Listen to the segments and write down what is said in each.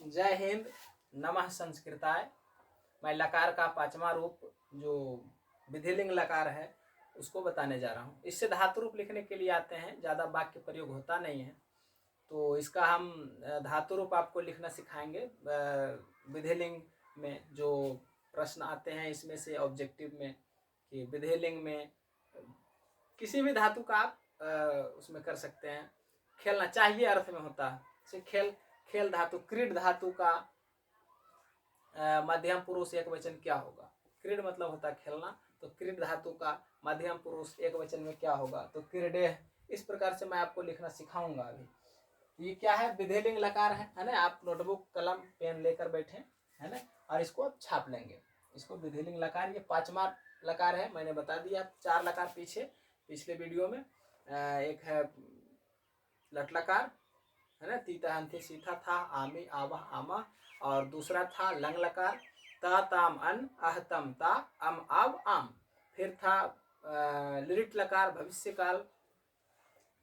जय हिंद, नमः संस्कृताय। मैं लकार का पांचवा रूप जो विधिलिंग लकार है उसको बताने जा रहा हूँ। इससे धातु रूप लिखने के लिए आते हैं, ज़्यादा वाक्य प्रयोग होता नहीं है, तो इसका हम धातु रूप आपको लिखना सिखाएंगे। विधिलिंग में जो प्रश्न आते हैं इसमें से ऑब्जेक्टिव में कि विधिलिंग में किसी भी धातु का आप उसमें कर सकते हैं। खेलना चाहिए अर्थ में होता है, जैसे खेल खेल धातु, क्रीड धातु का मध्यम पुरुष एक वचन क्या होगा? क्रीड मतलब होता है खेलना, तो क्रीड धातु का मध्यम पुरुष एक वचन में क्या होगा? तो क्रीडे। इस प्रकार से मैं आपको लिखना सिखाऊंगा। अभी ये क्या है? विधिलिंग लकार है ना। आप नोटबुक कलम पेन लेकर बैठे है ना, और इसको आप छाप लेंगे। इसको विधिलिंग लकार, ये पांचवा लकार है, मैंने बता दिया। 4 लकार पिछले वीडियो में। एक है लट लकार है ना, तीता हंथी सीथा था, आमी आवा आमा। और दूसरा था लंग लकार, ता ताम अन आह तम ता अम आव आम। फिर था लिट लकार भविष्य काल,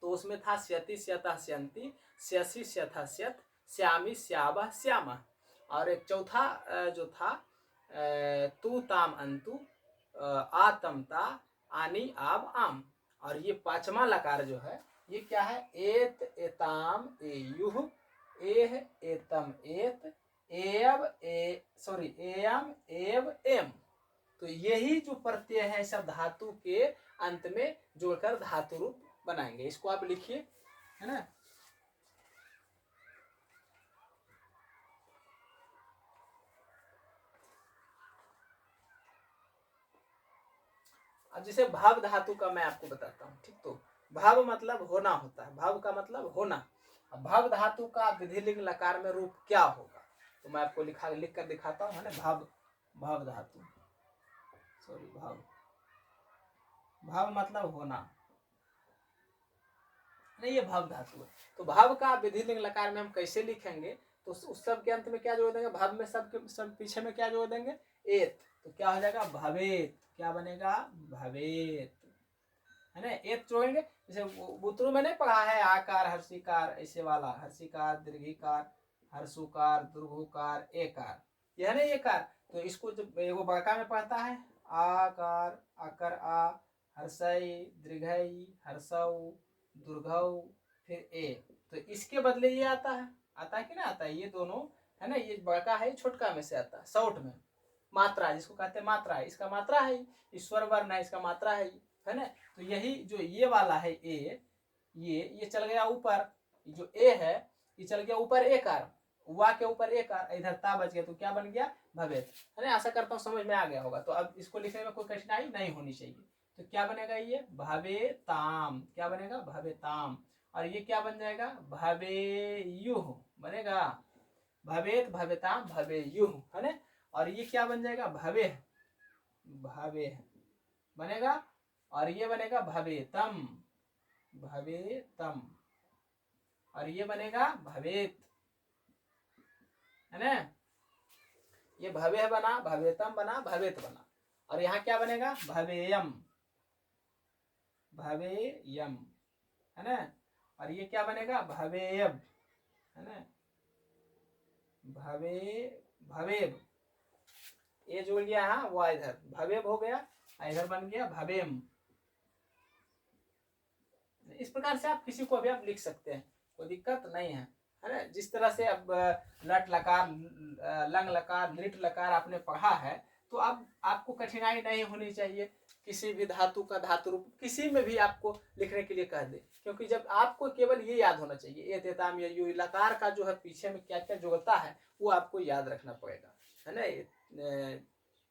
तो उसमें था स्यति स्यता स्यंती, स्यसी स्यथा स्यत, श्यामी श्यावा श्यामा। और एक चौथा जो था तू ताम अंतु, आ तम ता, आनी आव आम। और ये पांचवा लकार जो है ये क्या है? एत एताम एयुह, एह एतम एत, एयव एयम एव एम। तो यही जो प्रत्यय है सब धातु के अंत में जोड़कर धातु रूप बनाएंगे। इसको आप लिखिए, है ना। अब जैसे भाव धातु का मैं आपको बताता हूँ, ठीक। तो भाव मतलब होना होता है, भाव का मतलब होना। अब भाव धातु का विधिलिंग लकार में रूप क्या होगा? तो मैं आपको लिख कर दिखाता हूँ, है ना। भाव धातु, सॉरी, भाव मतलब होना नहीं, ये भाव धातु है। तो भाव का विधिलिंग लकार में हम कैसे लिखेंगे? तो उस सब के अंत में क्या जोड़ देंगे? भाव में सब पीछे में क्या जोड़ देंगे? एत। तो क्या हो जाएगा? भवेत। क्या बनेगा? भवेत, है ना। एत जोड़ेंगे। जैसे बुतरू में नहीं पढ़ा है आकार हर्षिकार, ऐसे वाला हर्षिकार दीर्घिकार हर्षुकार दुर्घुकार एकार, यह है ना ये कार। तो इसको जब वो बड़का में पढ़ता है आकार आकर आ, हर्षई दीर्घई हर्षऊ दुर्घऊ फिर ए, तो इसके बदले ये आता है कि ना आता है? ये दोनों है ना, ये बड़का है, छोटका में से आता है शॉर्ट में। मात्रा जिसको कहते हैं मात्रा, इसका मात्रा है, ईश्वर वर्ण है, इसका मात्रा है ना। तो यही जो ये वाला है ए, ये चल गया ऊपर, जो ए है ये चल गया ऊपर एकार, वा के ऊपर एकार, इधर ता बच गया, तो क्या बन गया? भवेत, है ना। आशा करता हूँ समझ में आ गया होगा। तो अब इसको लिखने में कोई कठिनाई नहीं होनी चाहिए। तो क्या बनेगा? ये भवेताम। क्या बनेगा? भवेताम। और ये क्या बन जाएगा? भवेयुः बनेगा। भवेत भवेताम भवेयुः, है ना। और ये क्या बन जाएगा? भवे बनेगा। और ये बनेगा भवेतम और ये बनेगा भवेत, है ना। ये भवे बना, भवेतम बना, भवेत बना। और यहाँ क्या बनेगा? भवेयम, है ना। और ये क्या बनेगा? भवेयब, है ना। भवेब, ये जुड़ गया, हाँ, वो इधर भवेब हो गया, इधर बन गया भवेम। इस प्रकार से आप किसी को भी आप लिख सकते हैं, कोई दिक्कत नहीं है ना। जिस तरह से अब लट लकार लंग लकार लिट लकार आपने पढ़ा है, तो अब आपको कठिनाई नहीं होनी चाहिए। किसी भी धातु का धातु रूप किसी में भी आपको लिखने के लिए कह दे, क्योंकि जब आपको केवल ये याद होना चाहिए, ये देताम ये लकार का जो है पीछे में क्या क्या जोड़ता है वो आपको याद रखना पड़ेगा, है ना।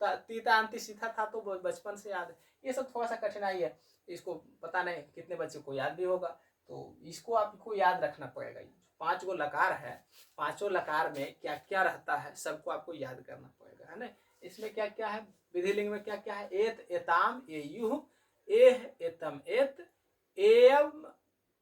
तीता अंति सीधा था तो बचपन से याद है। ये सब थोड़ा सा कठिनाई है, इसको पता नहीं कितने बच्चे को याद भी होगा, तो इसको आपको याद रखना पड़ेगा। 5 गो लकार है, 5 लकार में क्या क्या रहता है सबको आपको याद करना पड़ेगा, है ना। इसमें क्या क्या है? विधिलिंग में क्या क्या है? एत एताम एयुः, एह एतम एत, एयम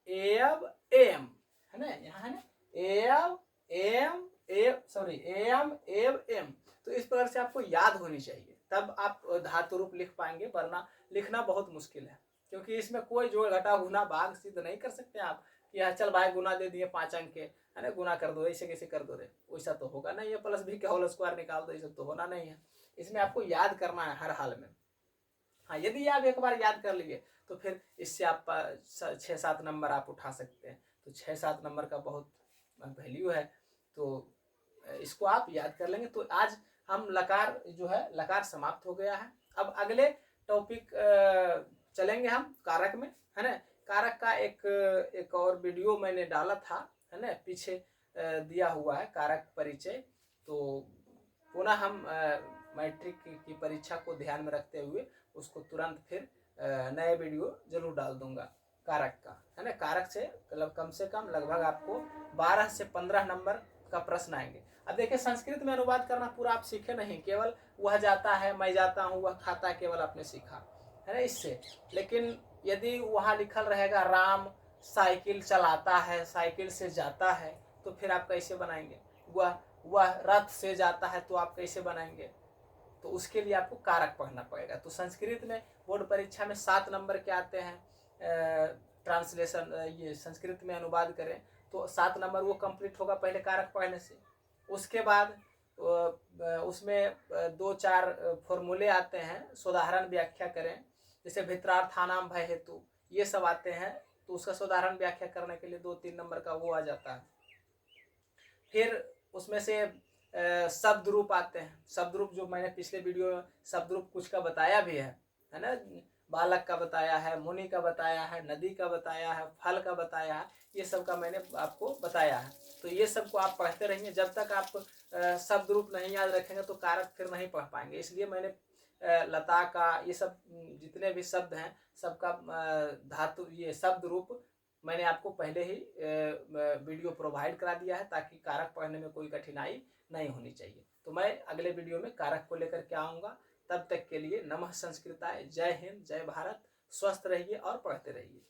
एयव एम, है ना। यहाँ है ना एयव एम एव, सॉरी एयम एव एम। तो इस प्रकार से आपको याद होनी चाहिए, तब आप धातु रूप लिख पाएंगे, वरना लिखना बहुत मुश्किल है, क्योंकि इसमें कोई जोड़ घटा गुना भाग सिद्ध नहीं कर सकते आप। कि हाँ चल भाई गुना दे दिए 5 अंक के, है ना, गुना कर दो, ऐसे कैसे कर दो रे, वैसा तो होगा नहीं है। प्लस बी का होल स्क्वायर निकाल दो, ये सब तो होना नहीं है। इसमें आपको याद करना है हर हाल में। हाँ, यदि आप एक बार याद कर लिए तो फिर इससे आप 6-7 नंबर आप उठा सकते हैं। तो 6-7 नंबर का बहुत वैल्यू है, तो इसको आप याद कर लेंगे। तो आज हम लकार जो है, लकार समाप्त हो गया है। अब अगले टॉपिक चलेंगे हम कारक में, है ना। कारक का एक और वीडियो मैंने डाला था, है ना, पीछे दिया हुआ है कारक परिचय। तो पुनः हम मैट्रिक की परीक्षा को ध्यान में रखते हुए उसको तुरंत फिर नए वीडियो जरूर डाल दूंगा कारक का, है ना। कारक से मतलब कम से कम लगभग आपको 12 से 15 नंबर का प्रश्न आएंगे। अब देखिए, संस्कृत में अनुवाद करना पूरा आप सीखे नहीं, केवल वह जाता है, मैं जाता हूँ, वह खाता है, केवल आपने सीखा, है ना, इससे। लेकिन यदि वहाँ लिखल रहेगा राम साइकिल चलाता है, साइकिल से जाता है, तो फिर आप कैसे बनाएंगे। वह रथ से जाता है, तो आप कैसे बनाएंगे। तो उसके लिए आपको कारक पढ़ना पड़ेगा। तो संस्कृत में बोर्ड परीक्षा में 7 नंबर के आते हैं। ट्रांसलेशन ये संस्कृत में अनुवाद करें तो 7 नंबर वो कंप्लीट होगा पहले कारक पढ़ने से। उसके बाद उसमें 2-4 फॉर्मूले आते हैं, सोदाहरण व्याख्या करें, जैसे भित्रार्थानाम भय हेतु, ये सब आते हैं। तो उसका सोदाहरण व्याख्या करने के लिए 2-3 नंबर का वो आ जाता है। फिर उसमें से शब्द रूप आते हैं। शब्द रूप जो मैंने पिछले वीडियो में शब्द रूप कुछ का बताया भी है ना। बालक का बताया है, मुनि का बताया है, नदी का बताया है, फल का बताया है, ये सब का मैंने आपको बताया है। तो ये सब को आप पढ़ते रहेंगे। जब तक आप शब्द रूप नहीं याद रखेंगे तो कारक फिर नहीं पढ़ पाएंगे। इसलिए मैंने लता का ये सब जितने भी शब्द हैं सबका धातु ये शब्द रूप मैंने आपको पहले ही वीडियो प्रोवाइड करा दिया है, ताकि कारक पढ़ने में कोई कठिनाई नहीं होनी चाहिए। तो मैं अगले वीडियो में कारक को लेकर के आऊँगा। तब तक के लिए नमः संस्कृताय। जय हिंद, जय भारत। स्वस्थ रहिए और पढ़ते रहिए।